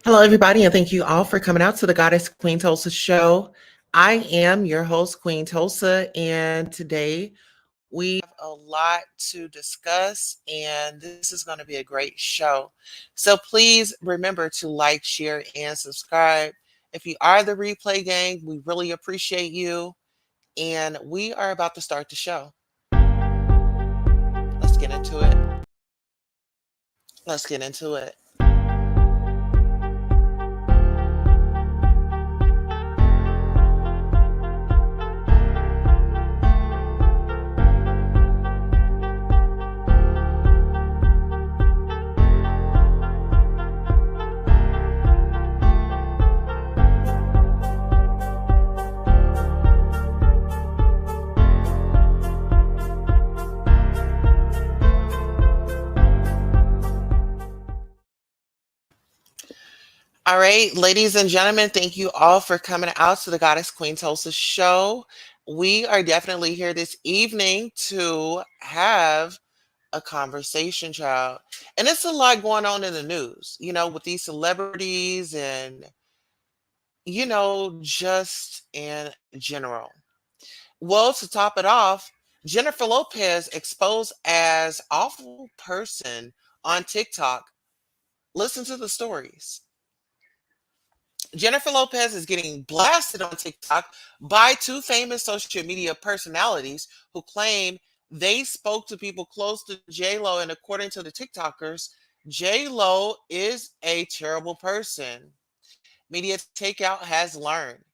Hello, everybody, and thank you all for coming out to the Goddess Queen Tulsa show. I am your host, Queen Tulsa, and today we have a lot to discuss, and this is going to be a great show. So please remember to like, share, and subscribe. If you are the replay gang, we really appreciate you, and we are about to start the show. Let's get into it. Let's get into it. All right, ladies and gentlemen, thank you all for coming out to the Goddess Queen Tulsa show. We are definitely here this evening to have a conversation, child. And it's a lot going on in the news, with these celebrities and, just in general. Well, to top it off, Jennifer Lopez exposed as awful person on TikTok. Listen to the stories. Jennifer Lopez is getting blasted on TikTok by two famous social media personalities who claim they spoke to people close to J-Lo, and according to the TikTokers, J-Lo is a terrible person. Media Takeout has learned.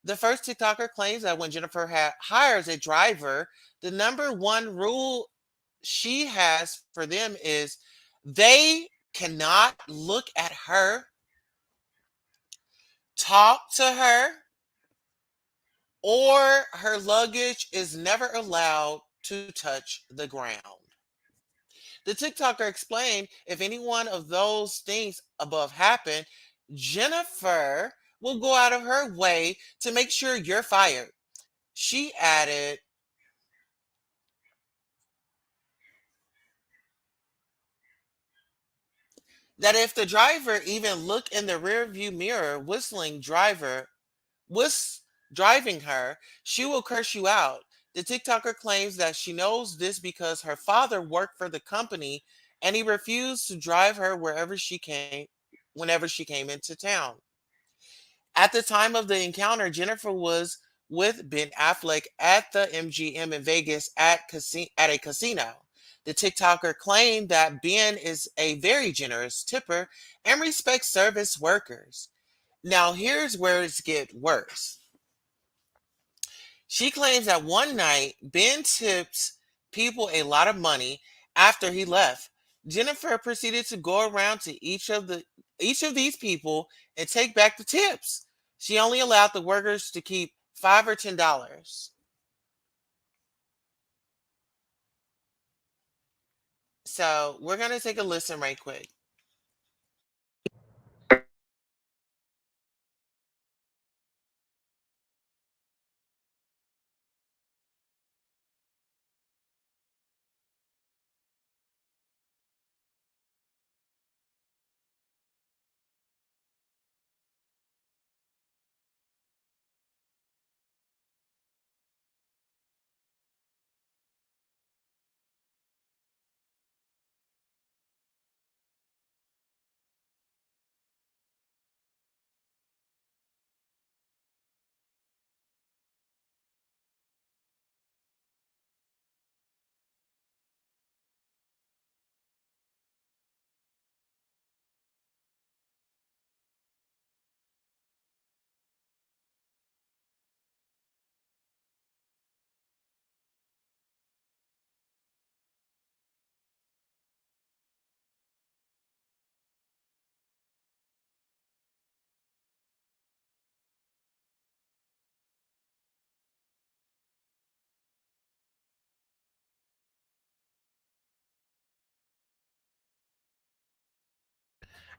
The first TikToker claims that when Jennifer hires a driver, the number one rule she has for them is they cannot look at her, talk to her, or her luggage is never allowed to touch the ground. The TikToker explained if any one of those things above happen, Jennifer will go out of her way to make sure you're fired. She added, that if the driver even look in the rear view mirror whis- driving her, she will curse you out. The TikToker claims that she knows this because her father worked for the company and he refused to drive her whenever she came into town. At the time of the encounter, Jennifer was with Ben Affleck at the MGM in Vegas at a casino. The TikToker claimed that Ben is a very generous tipper and respects service workers. Now, here's where it gets worse. She claims that one night Ben tipped people a lot of money after he left. Jennifer proceeded to go around to each of these people and take back the tips. She only allowed the workers to keep $5 or $10. So we're gonna take a listen right quick.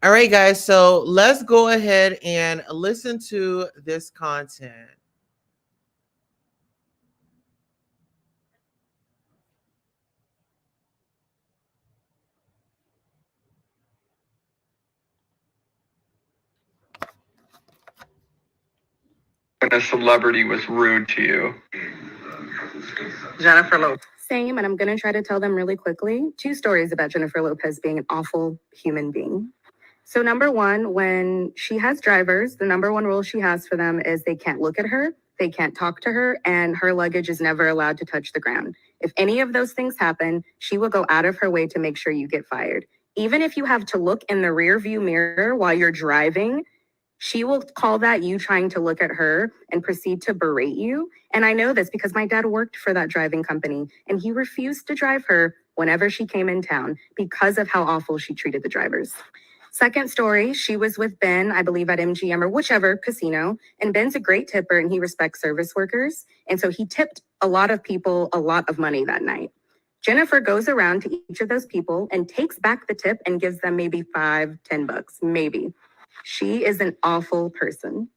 All right, guys. So let's go ahead and listen to this content. when a celebrity was rude to you? Same, and I'm going to try to tell them really quickly. Two stories about Jennifer Lopez being an awful human being. So, number one, when she has drivers, the number one rule she has for them is they can't look at her, they can't talk to her, and her luggage is never allowed to touch the ground. If any of those things happen, she will go out of her way to make sure you get fired. Even if you have to look in the rear view mirror while you're driving, she will call that you trying to look at her and proceed to berate you. And I know this because my dad worked for that driving company and he refused to drive her whenever she came in town because of how awful she treated the drivers. Second story, she was with Ben, I believe at MGM or whichever casino. And Ben's a great tipper and he respects service workers. And so he tipped a lot of people a lot of money that night. Jennifer goes around to each of those people and takes back the tip and gives them maybe 5, 10 bucks, maybe. She is an awful person.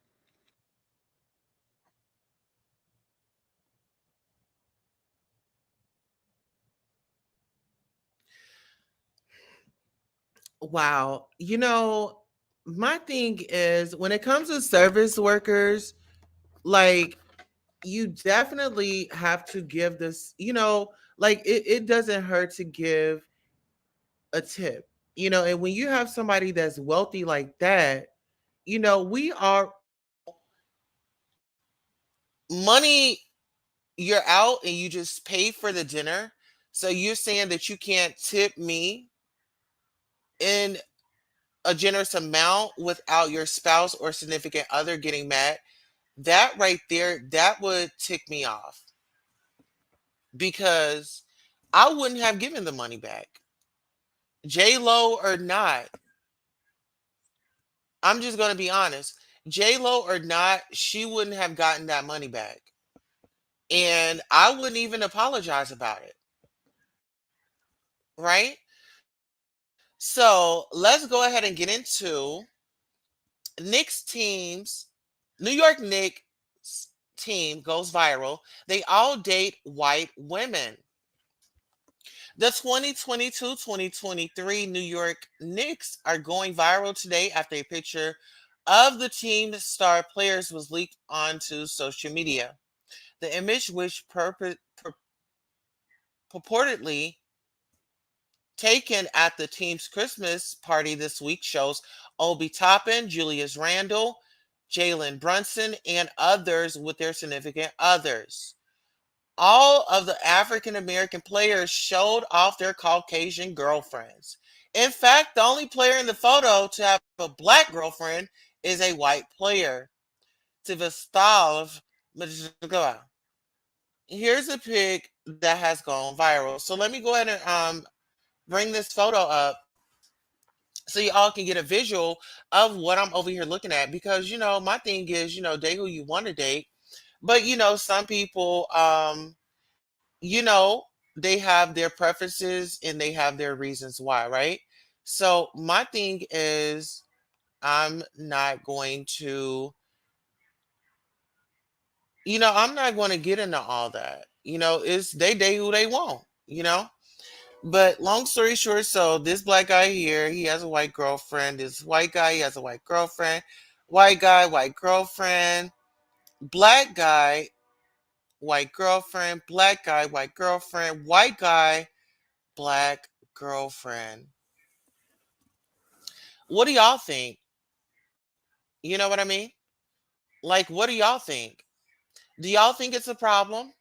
Wow. My thing is when it comes to service workers, like you definitely have to give this, like it doesn't hurt to give a tip, and when you have somebody that's wealthy like that, we are money, you're out and you just pay for the dinner. So you're saying that you can't tip me in a generous amount without your spouse or significant other getting mad. That right there, that would tick me off because I wouldn't have given the money back. J Lo or not, I'm just gonna be honest. J Lo or not, she wouldn't have gotten that money back, and I wouldn't even apologize about it, right? So let's go ahead and get into Knicks teams. New York Knicks team goes viral. They all date white women. The 2022-2023 New York Knicks are going viral today after a picture of the team's star players was leaked onto social media. The image, which purportedly taken at the team's Christmas party this week, shows Obi Toppin, Julius Randle, Jalen Brunson, and others with their significant others. All of the African American players showed off their Caucasian girlfriends. In fact, the only player in the photo to have a black girlfriend is a white player, Sviatoslav Mykhailiuk. Here's a pic that has gone viral. So let me go ahead and bring this photo up so you all can get a visual of what I'm over here looking at. Because my thing is, date who you want to date, but some people, you know, they have their preferences and they have their reasons why, right? So my thing is, I'm not going to, I'm not going to get into all that. It's they date who they want. But long story short, so this black guy here, he has a white girlfriend. This white guy, he has a white girlfriend. White guy, white girlfriend. Black guy, white girlfriend. Black guy, white girlfriend. White guy, black girlfriend. What do y'all think? You know what I mean? Like, what do y'all think? Do y'all think it's a problem?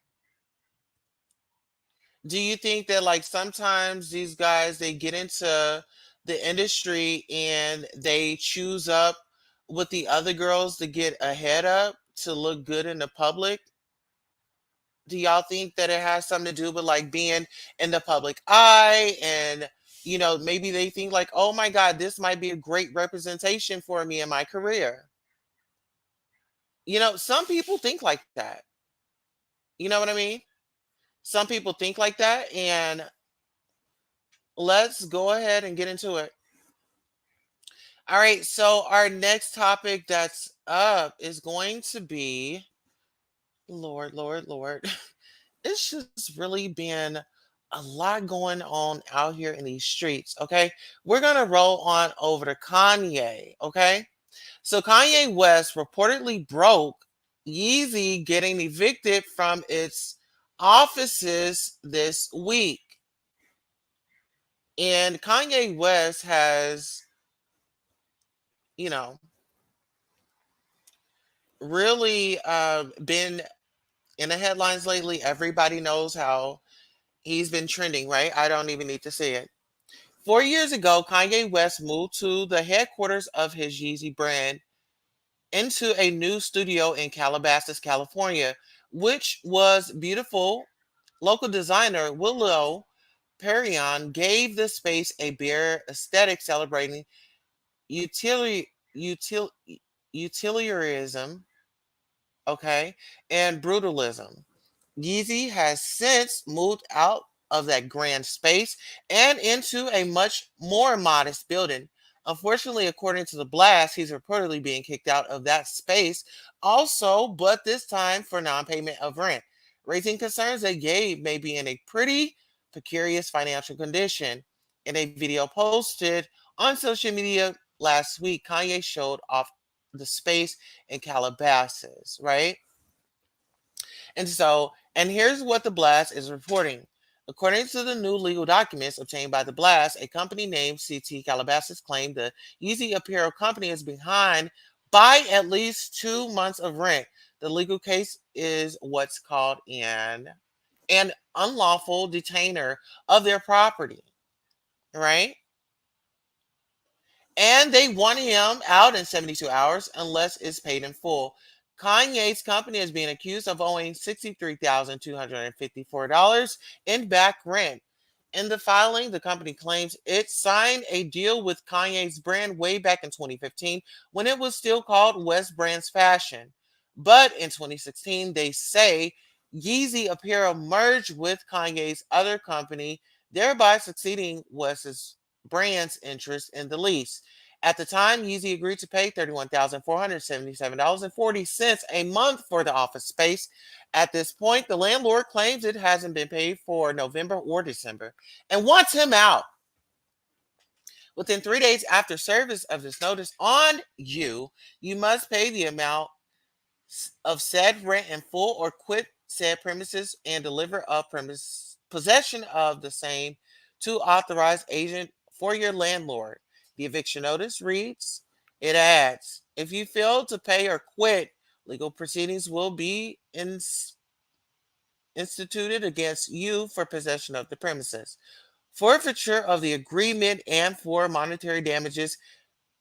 Do you think that like sometimes these guys they get into the industry and they choose up with the other girls to get ahead up to look good in the public? Do y'all think that it has something to do with like being in the public eye and maybe they think like, oh my God, this might be a great representation for me in my career. Some people think like that. You know what I mean? Some people think like that, and let's go ahead and get into it. All right, so our next topic that's up is going to be Lord, Lord, Lord. It's just really been a lot going on out here in these streets, okay? We're going to roll on over to Kanye, okay? So Kanye West reportedly broke Yeezy getting evicted from its offices this week. And Kanye West has, you know, really been in the headlines lately. Everybody knows how he's been trending, right? I don't even need to say it. 4 years ago, Kanye West moved to the headquarters of his Yeezy brand into a new studio in Calabasas, California, which was beautiful. Local designer Willow Perion gave the space a bare aesthetic celebrating utility, utilitarianism, okay, and brutalism. Yeezy has since moved out of that grand space and into a much more modest building. Unfortunately, according to the blast, he's reportedly being kicked out of that space also, but this time for non payment of rent, raising concerns that Gabe may be in a pretty precarious financial condition. In a video posted on social media last week, Kanye showed off the space in Calabasas, right? And here's what the blast is reporting. According to the new legal documents obtained by the blast, a company named CT Calabasas claimed the Yeezy Apparel company is behind by at least 2 months of rent. The legal case is what's called an unlawful detainer of their property, right? And they want him out in 72 hours unless it's paid in full. Kanye's company is being accused of owing $63,254 in back rent. In the filing, the company claims it signed a deal with Kanye's brand way back in 2015 when it was still called West Brands Fashion. But in 2016, they say Yeezy Apparel merged with Kanye's other company, thereby succeeding West's brand's interest in the lease. At the time, Yeezy agreed to pay $31,477.40 a month for the office space. At this point, the landlord claims it hasn't been paid for November or December and wants him out. Within 3 days after service of this notice on you, you must pay the amount of said rent in full or quit said premises and deliver a premise possession of the same to authorized agent for your landlord. The eviction notice reads, it adds, if you fail to pay or quit, legal proceedings will be instituted against you for possession of the premises, forfeiture of the agreement, and for monetary damages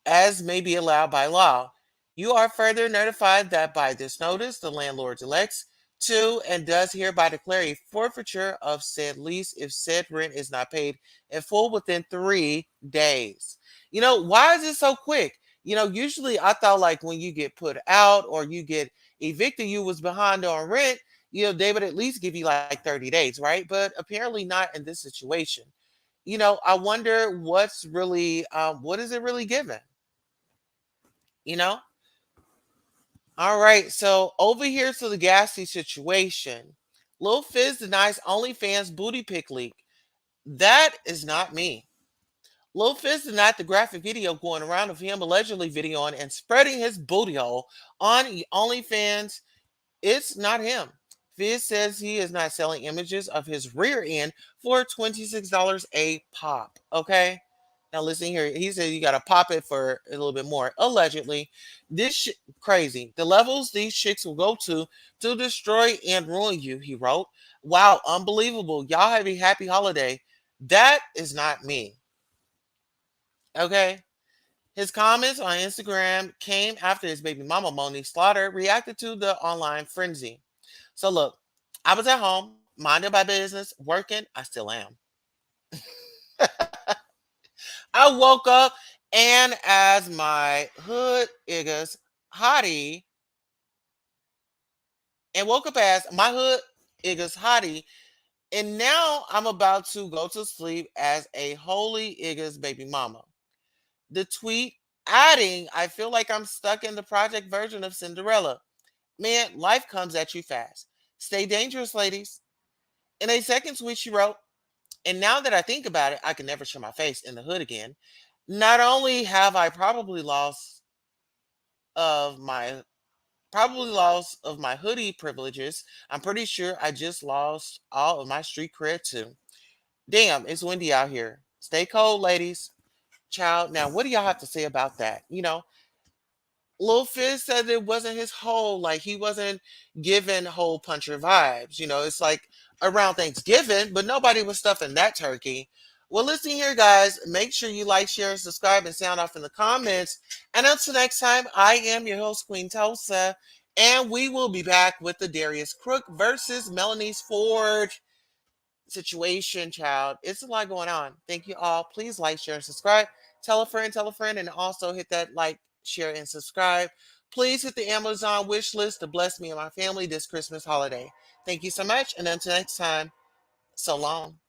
as may be allowed by law. You are further notified that by this notice, the landlord elects to and does hereby declare a forfeiture of said lease if said rent is not paid in full within 3 days. Why is it so quick? Usually I thought like when you get put out or you get evicted, you was behind on rent, they would at least give you like 30 days, right? But apparently not in this situation. I wonder what is it really given? You know? All right. So over here to the gassy situation. Lil Fizz denies OnlyFans booty pic leak. That is not me. Lil Fizz denied the graphic video going around of him allegedly videoing and spreading his booty hole on OnlyFans. It's not him. Fizz says he is not selling images of his rear end for $26 a pop. Okay. Now listen here. He said you got to pop it for a little bit more. Allegedly, crazy. The levels these chicks will go to destroy and ruin you. He wrote, "Wow, unbelievable! Y'all have a happy holiday." That is not me. Okay. His comments on Instagram came after his baby mama Monique Slaughter reacted to the online frenzy. So look, I was at home, minding my business, working. I still am. I woke up and as my hood niggas hottie and woke up as my hood niggas hottie, and now I'm about to go to sleep as a holy niggas baby mama. The tweet adding, I feel like I'm stuck in the project version of Cinderella. Man, life comes at you fast. Stay dangerous, ladies. In a second tweet, she wrote, and now that I think about it, I can never show my face in the hood again. Not only have I probably lost of my Probably lost of my hoodie privileges. I'm pretty sure I just lost all of my street cred too. Damn, it's windy out here. Stay cold, ladies. Child, now what do y'all have to say about that? Lil Fizz said it wasn't his whole, like he wasn't giving hole puncher vibes. It's like around Thanksgiving, but nobody was stuffing that turkey. Well, listen here, guys. Make sure you like, share, and subscribe and sound off in the comments. And until next time, I am your host, Queen Tulsa, and we will be back with the Darius Crook versus Melanie's Ford situation, child. It's a lot going on. Thank you all. Please like, share, and subscribe. Tell a friend, and also hit that like, share, and subscribe. Please hit the Amazon wish list to bless me and my family this Christmas holiday. Thank you so much, and until next time, so long.